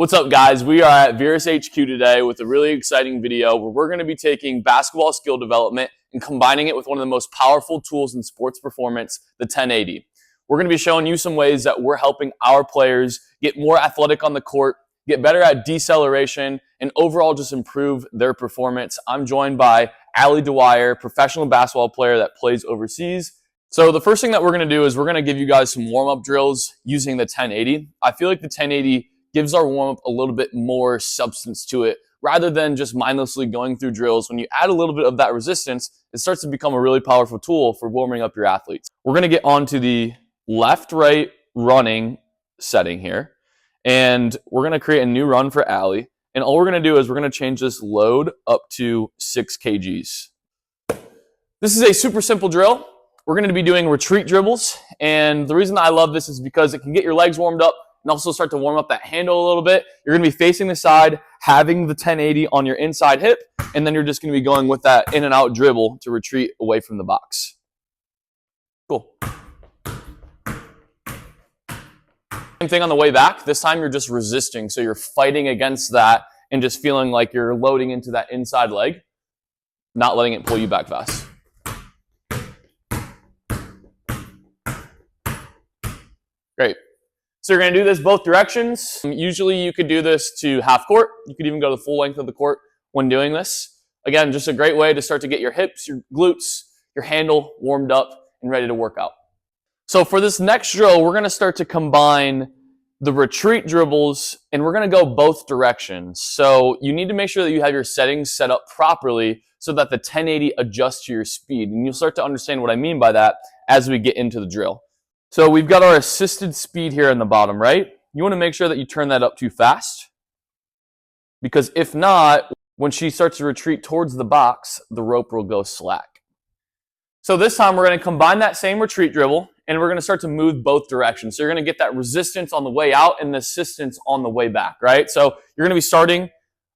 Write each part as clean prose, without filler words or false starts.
What's up, guys? We are at Virus HQ today with a really exciting video where we're going to be taking basketball skill development and combining it with one of the most powerful tools in sports performance, the 1080. We're going to be showing you some ways that we're helping our players get more athletic on the court, get better at deceleration, and overall just improve their performance. I'm joined by Ali Dwyer, professional basketball player that plays overseas. So the first thing that we're going to do is we're going to give you guys some warm-up drills using the 1080. I feel like the 1080 gives our warm-up a little bit more substance to it rather than just mindlessly going through drills. When you add a little bit of that resistance, it starts to become a really powerful tool for warming up your athletes. We're going to get onto the left-right running setting here, and we're going to create a new run for Ali. And all we're going to do is we're going to change this load up to 6 kgs. This is a super simple drill. We're going to be doing retreat dribbles, and the reason I love this is because it can get your legs warmed up and also start to warm up that handle a little bit. You're going to be facing the side, having the 1080 on your inside hip, and then you're just going to be going with that in and out dribble to retreat away from the box. Cool. Same thing on the way back. This time you're just resisting, so you're fighting against that and just feeling like you're loading into that inside leg, not letting it pull you back fast. Great. So you're going to do this both directions. Usually you could do this to half court. You could even go the full length of the court when doing this. Again, just a great way to start to get your hips, your glutes, your handle warmed up and ready to work out. So for this next drill, we're going to start to combine the retreat dribbles and we're going to go both directions. So you need to make sure that you have your settings set up properly so that the 1080 adjusts to your speed. And you'll start to understand what I mean by that as we get into the drill. So we've got our assisted speed here in the bottom, right? You want to make sure that you turn that up too fast, because if not, when she starts to retreat towards the box, the rope will go slack. So this time we're going to combine that same retreat dribble and we're going to start to move both directions. So you're going to get that resistance on the way out and the assistance on the way back, right? So you're going to be starting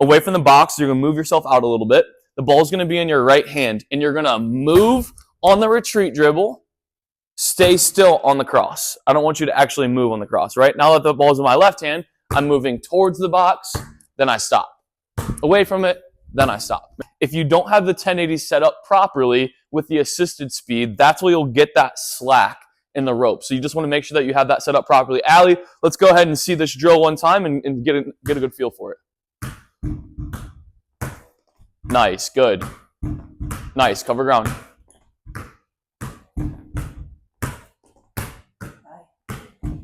away from the box. You're going to move yourself out a little bit. The ball is going to be in your right hand and you're going to move on the retreat dribble. Stay still on the cross. I don't want you to actually move on the cross, right? Now that the ball's in my left hand, I'm moving towards the box, then I stop. Away from it, then I stop. If you don't have the 1080 set up properly with the assisted speed, that's where you'll get that slack in the rope. So you just want to make sure that you have that set up properly. Ali, let's go ahead and see this drill one time and get a good feel for it. Nice, good. Nice, cover ground.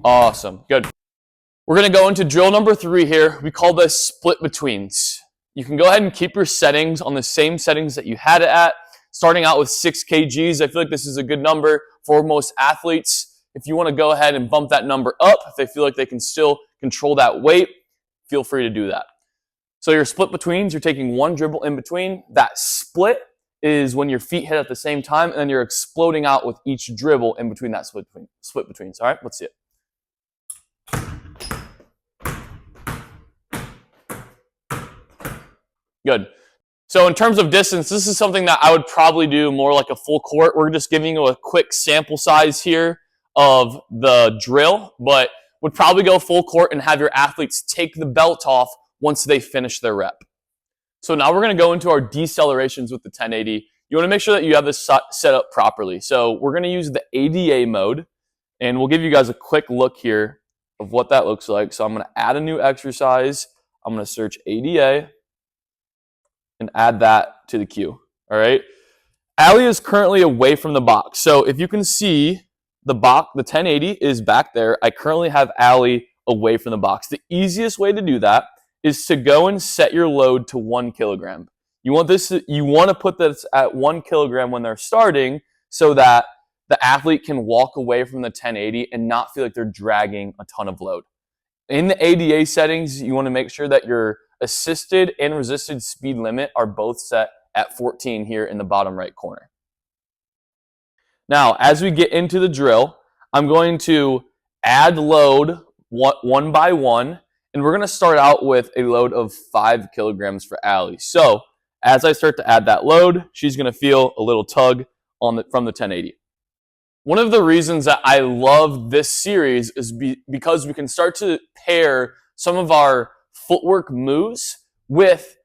Awesome, good. We're going to go into drill number 3 here. We call this split betweens. You can go ahead and keep your settings on the same settings that you had it at, starting out with 6 kgs. I feel like this is a good number for most athletes. If you want to go ahead and bump that number up, if they feel like they can still control that weight, feel free to do that. So your split betweens, you're taking one dribble in between. That split is when your feet hit at the same time, and then you're exploding out with each dribble in between that split betweens. All right, let's see it. Good. So in terms of distance, this is something that I would probably do more like a full court. We're just giving you a quick sample size here of the drill, but would probably go full court and have your athletes take the belt off once they finish their rep. So now we're going to go into our decelerations with the 1080. You want to make sure that you have this set up properly. So we're going to use the ADA mode, and we'll give you guys a quick look here of what that looks like. So I'm going to add a new exercise. I'm going to search ADA and add that to the queue. All right. Ali is currently away from the box. So if you can see the box, the 1080 is back there. I currently have Ali away from the box. The easiest way to do that is to go and set your load to 1 kilogram. You want to put this at 1 kilogram when they're starting so that the athlete can walk away from the 1080 and not feel like they're dragging a ton of load. In the ADA settings, you want to make sure that your assisted and resisted speed limit are both set at 14 here in the bottom right corner. Now, as we get into the drill, I'm going to add load one by one, and we're going to start out with a load of 5 kilograms for Ali. So as I start to add that load, she's going to feel a little tug from the 1080. One of the reasons that I love this series is because we can start to pair some of our footwork moves with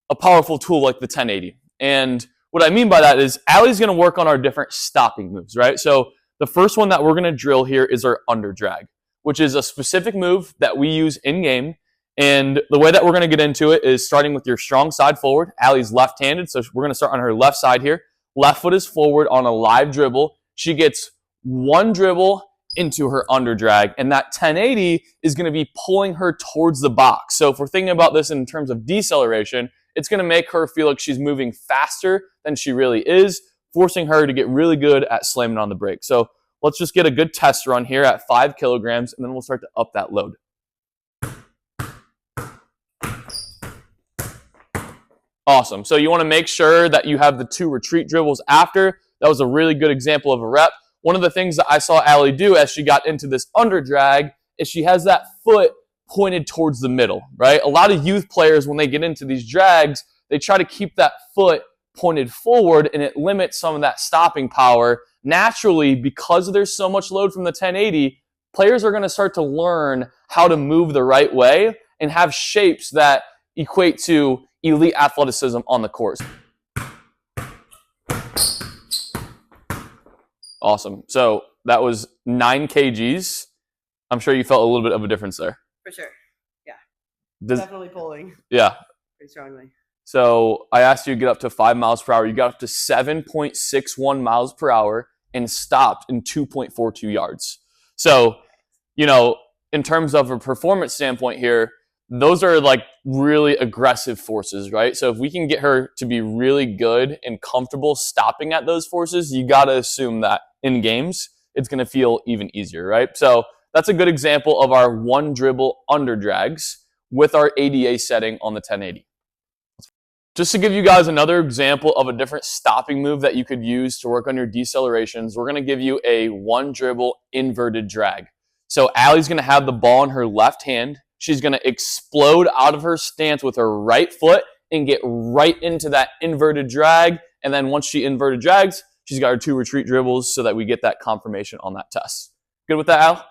a powerful tool like the 1080. And what I mean by that is Allie's going to work on our different stopping moves, right? So the first one that we're going to drill here is our under drag, which is a specific move that we use in game. And the way that we're going to get into it is starting with your strong side forward. Allie's left-handed, so we're going to start on her left side here. Left foot is forward on a live dribble. She gets one dribble into her under drag, and that 1080 is going to be pulling her towards the box. So if we're thinking about this in terms of deceleration, it's going to make her feel like she's moving faster than she really is, forcing her to get really good at slamming on the brake. So let's just get a good test run here at 5 kilograms, and then we'll start to up that load. Awesome. So you want to make sure that you have the 2 retreat dribbles after. That was a really good example of a rep. One of the things that I saw Allie do as she got into this under drag is she has that foot pointed towards the middle, right? A lot of youth players, when they get into these drags, they try to keep that foot pointed forward, and it limits some of that stopping power. Naturally, because there's so much load from the 1080, players are going to start to learn how to move the right way and have shapes that equate to elite athleticism on the court. Awesome. So that was 9 kgs. I'm sure you felt a little bit of a difference there. For sure. Yeah. Definitely pulling. Yeah. Pretty strongly. So I asked you to get up to 5 miles per hour. You got up to 7.61 miles per hour and stopped in 2.42 yards. So, in terms of a performance standpoint here, those are like really aggressive forces, right? So if we can get her to be really good and comfortable stopping at those forces, you got to assume that in games, it's going to feel even easier, right? So that's a good example of our 1 dribble under drags with our ADA setting on the 1080. Just to give you guys another example of a different stopping move that you could use to work on your decelerations, we're going to give you a 1 dribble inverted drag. So Allie's going to have the ball in her left hand. She's going to explode out of her stance with her right foot and get right into that inverted drag. And then once she inverted drags, she's got her 2 retreat dribbles so that we get that confirmation on that test. Good with that, Al?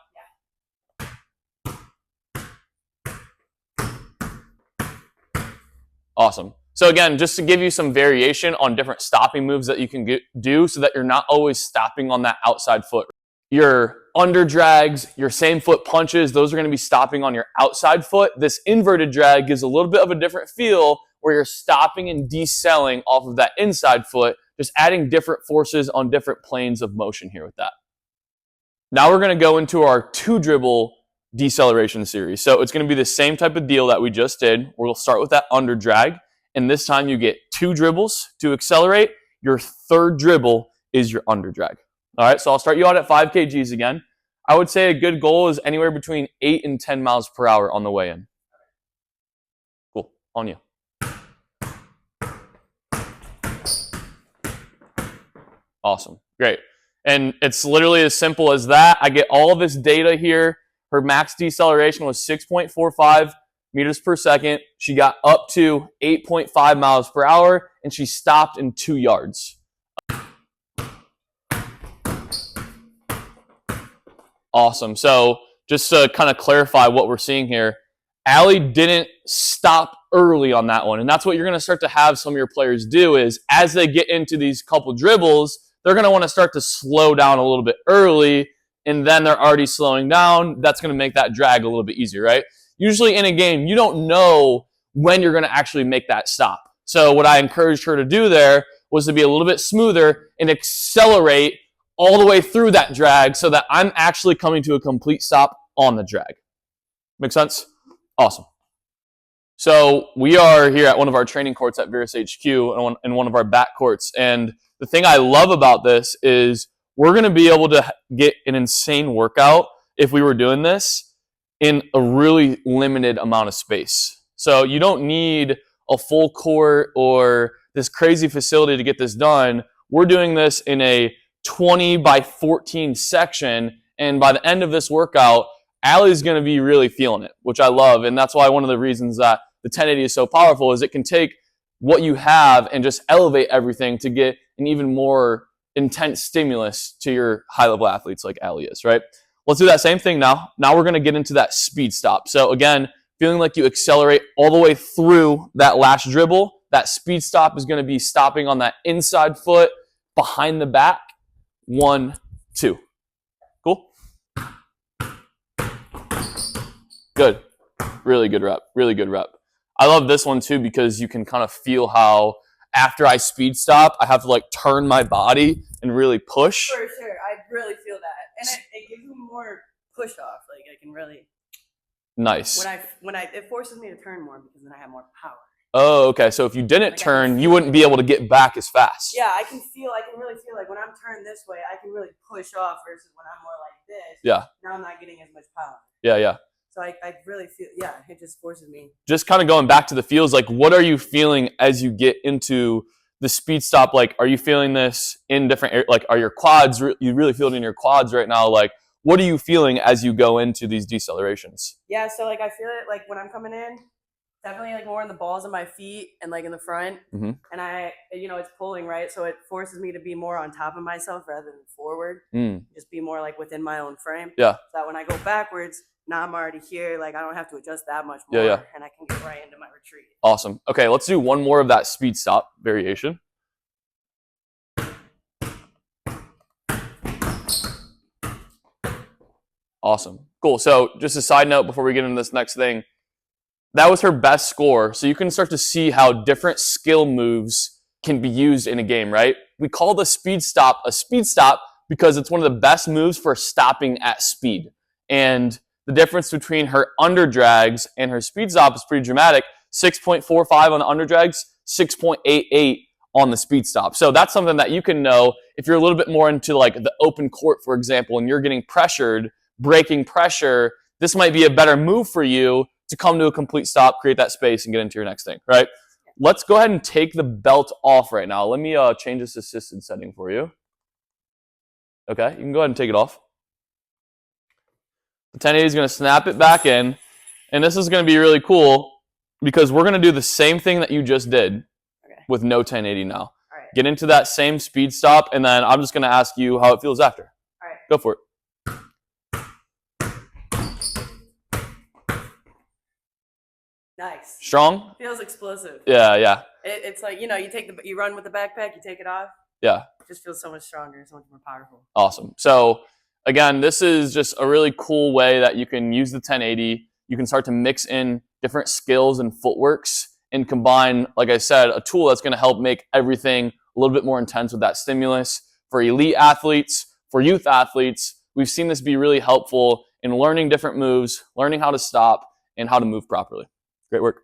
Awesome. So again, just to give you some variation on different stopping moves that you can do so that you're not always stopping on that outside foot. Your under drags, your same foot punches, those are going to be stopping on your outside foot. This inverted drag gives a little bit of a different feel where you're stopping and decelling off of that inside foot, just adding different forces on different planes of motion here with that. Now we're going to go into our 2 dribble deceleration series. So it's going to be the same type of deal that we just did. We'll start with that under drag. And this time you get 2 dribbles to accelerate. Your 3rd dribble is your under drag. All right, so I'll start you out at 5 kgs again. I would say a good goal is anywhere between 8 and 10 miles per hour on the way in. Cool, on you. Awesome, great. And it's literally as simple as that. I get all of this data here. Her max deceleration was 6.45 meters per second. She got up to 8.5 miles per hour, and she stopped in 2 yards. Awesome. So just to kind of clarify what we're seeing here, Allie didn't stop early on that one. And that's what you're going to start to have some of your players do is as they get into these couple dribbles, they're going to want to start to slow down a little bit early, and then they're already slowing down. That's going to make that drag a little bit easier, right? Usually in a game, you don't know when you're going to actually make that stop. So what I encouraged her to do there was to be a little bit smoother and accelerate all the way through that drag so that I'm actually coming to a complete stop on the drag. Make sense? Awesome. So we are here at one of our training courts at Virus HQ in one of our back courts. And the thing I love about this is we're going to be able to get an insane workout if we were doing this in a really limited amount of space. So you don't need a full court or this crazy facility to get this done. We're doing this in a 20 by 14 section, and by the end of this workout, Allie's going to be really feeling it, which I love, and that's why one of the reasons that the 1080 is so powerful is it can take what you have and just elevate everything to get an even more intense stimulus to your high-level athletes like Allie is, right? Let's do that same thing now. Now we're going to get into that speed stop. So again, feeling like you accelerate all the way through that last dribble. That speed stop is going to be stopping on that inside foot behind the back. 1, 2. Cool? Good. Really good rep. Really good rep. I love this one too because you can kind of feel how after I speed stop, I have to like turn my body and really push. For sure. I really feel that. And it gives me more push off. Like I can really Nice. it forces me to turn more because then I have more power. Oh, okay. So if you didn't Like turn, you wouldn't be able to get back as fast. Yeah, I can really feel like when I'm turned this way, I can really push off versus when I'm more like this. Yeah. Now I'm not getting as much power. Yeah. So I really feel, it just forces me. Just kind of going back to the feels, like what are you feeling as you get into the speed stop? Like, are you feeling this in different, like are your quads, you really feel it in your quads right now? Like, what are you feeling as you go into these decelerations? Yeah, so like I feel it like when I'm coming in, definitely like more in the balls of my feet and like in the front. Mm-hmm. And it's pulling, right? So it forces me to be more on top of myself rather than forward. Just be more like within my own frame. Yeah. So that when I go backwards, now I'm already here. Like I don't have to adjust that much more. Yeah. And I can get right into my retreat. Awesome. Okay, let's do one more of that speed stop variation. Awesome. Cool. So just a side note before we get into this next thing, that was her best score. So you can start to see how different skill moves can be used in a game, right? We call the speed stop a speed stop because it's one of the best moves for stopping at speed. And the difference between her under drags and her speed stop is pretty dramatic. 6.45 on the under drags, 6.88 on the speed stop. So that's something that you can know if you're a little bit more into like the open court, for example, and you're getting pressured, breaking pressure, this might be a better move for you to come to a complete stop, create that space, and get into your next thing, right? Let's go ahead and take the belt off right now. Let me change this assisted setting for you. Okay, you can go ahead and take it off. The 1080 is going to snap it back in, and this is going to be really cool because we're going to do the same thing that you just did with no 1080 now. All right. Get into that same speed stop, and then I'm just going to ask you how it feels after. All right. Go for it. Nice. Strong? Feels explosive. Yeah. It's like, you run with the backpack, you take it off. Yeah. It just feels so much stronger, so much more powerful. Awesome. So again, this is just a really cool way that you can use the 1080. You can start to mix in different skills and footworks and combine, like I said, a tool that's going to help make everything a little bit more intense with that stimulus. For elite athletes, for youth athletes, we've seen this be really helpful in learning different moves, learning how to stop, and how to move properly. Great work.